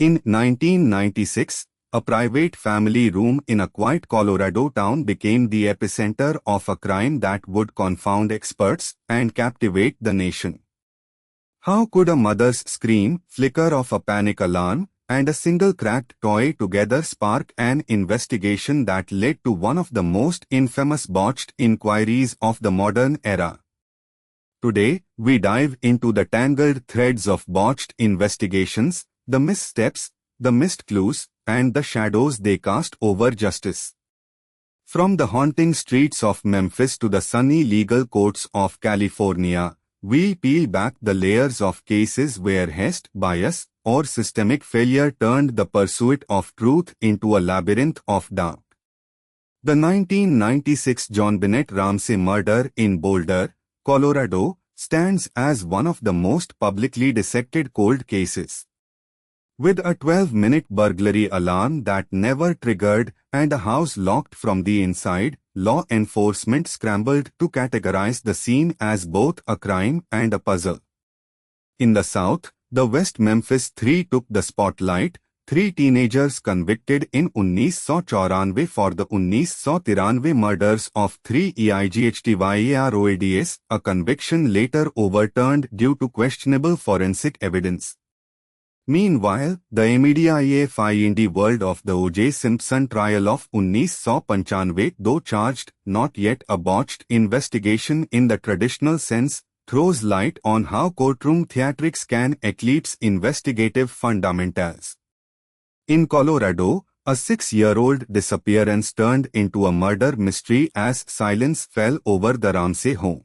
In 1996, a private family room in a quiet Colorado town became the epicenter of a crime that would confound experts and captivate the nation. How could a mother's scream, flicker of a panic alarm, and a single cracked toy together spark an investigation that led to one of the most infamous botched inquiries of the modern era? Today, we dive into the tangled threads of botched investigations, the missteps, the missed clues, and the shadows they cast over justice. From the haunting streets of Memphis to the sunny legal courts of California, we peel back the layers of cases where haste, bias, or systemic failure turned the pursuit of truth into a labyrinth of doubt. The 1996 JonBenet Ramsey murder in Boulder, Colorado, stands as one of the most publicly dissected cold cases. With a 12-minute burglary alarm that never triggered and a house locked from the inside, law enforcement scrambled to categorize the scene as both a crime and a puzzle. In the South, the West Memphis Three took the spotlight, three teenagers convicted in 1994 for the 1993 murders of three EIGHTYAROADs, a conviction later overturned due to questionable forensic evidence. Meanwhile, the immediate in the world of the O.J. Simpson trial of 1995, though charged, not yet a botched investigation in the traditional sense, throws light on how courtroom theatrics can eclipse investigative fundamentals. In Colorado, a 6-year-old disappearance turned into a murder mystery as silence fell over the Ramsey home.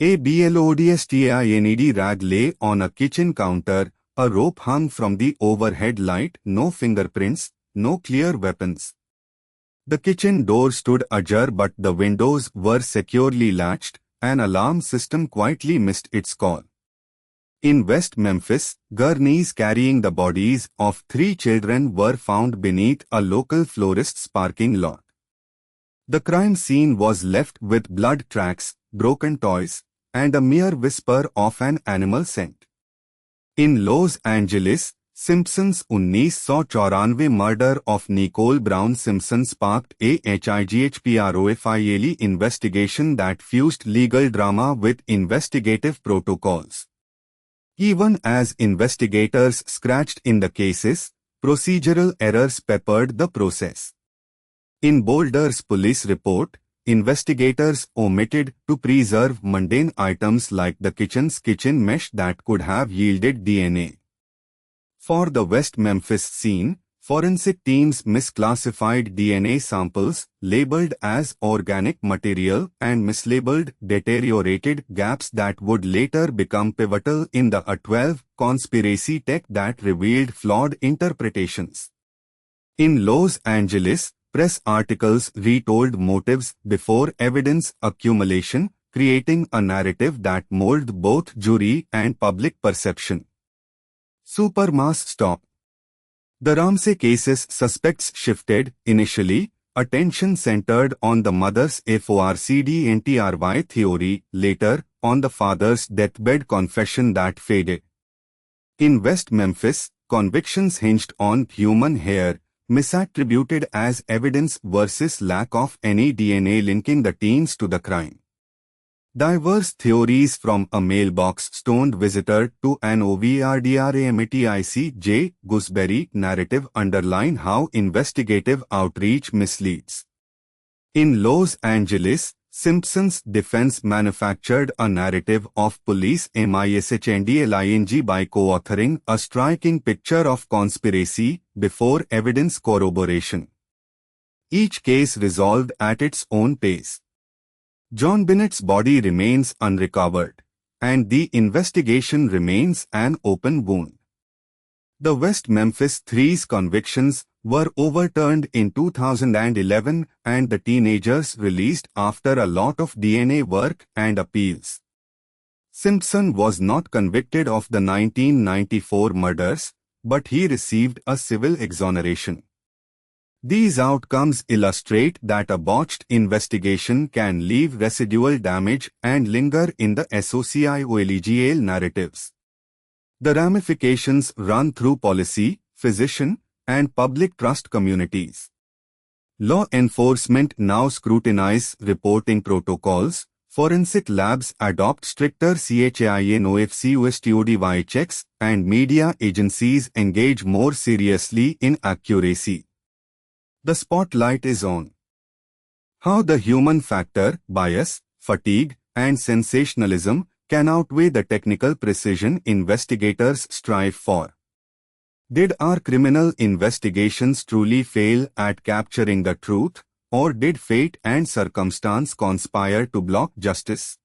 A BLODSTINED rag lay on a kitchen counter, a rope hung from the overhead light, no fingerprints, no clear weapons. The kitchen door stood ajar but the windows were securely latched, an alarm system quietly missed its call. In West Memphis, gurneys carrying the bodies of 3 children were found beneath a local florist's parking lot. The crime scene was left with blood tracks, broken toys, and a mere whisper of an animal scent. In Los Angeles, Simpson's 1994 murder of Nicole Brown Simpson sparked a HIGHPROFILE investigation that fused legal drama with investigative protocols. Even as investigators scratched in the cases, procedural errors peppered the process. In Boulder's police report, investigators omitted to preserve mundane items like the kitchen's kitchen mesh that could have yielded DNA. For the West Memphis scene, forensic teams misclassified DNA samples, labeled as organic material and mislabeled deteriorated gaps that would later become pivotal in the A12 conspiracy tech that revealed flawed interpretations. In Los Angeles, press articles retold motives before evidence accumulation, creating a narrative that molded both jury and public perception. Supermass stop. The Ramsey case's suspects shifted. Initially, attention centered on the mother's FORCDNTRY theory, later, on the father's deathbed confession that faded. In West Memphis, convictions hinged on human hair, misattributed as evidence versus lack of any DNA linking the teens to the crime. Diverse theories from a mailbox-stoned visitor to an OVRDRAMTIC gooseberry narrative underline how investigative outreach misleads. In Los Angeles, Simpson's defense manufactured a narrative of police mishandling by co-authoring a striking picture of conspiracy before evidence corroboration. Each case resolved at its own pace. JonBenet's body remains unrecovered, and the investigation remains an open wound. The West Memphis Three's convictions were overturned in 2011 and the teenagers released after a lot of DNA work and appeals. Simpson was not convicted of the 1994 murders, but he received a civil exoneration. These outcomes illustrate that a botched investigation can leave residual damage and linger in the sociolegal narratives. The ramifications run through policy, physician, and public trust communities. Law enforcement now scrutinize reporting protocols, forensic labs adopt stricter CHAINOFCUSTODY checks, and media agencies engage more seriously in accuracy. The spotlight is on how the human factor, bias, fatigue, and sensationalism can outweigh the technical precision investigators strive for. Did our criminal investigations truly fail at capturing the truth, or did fate and circumstance conspire to block justice?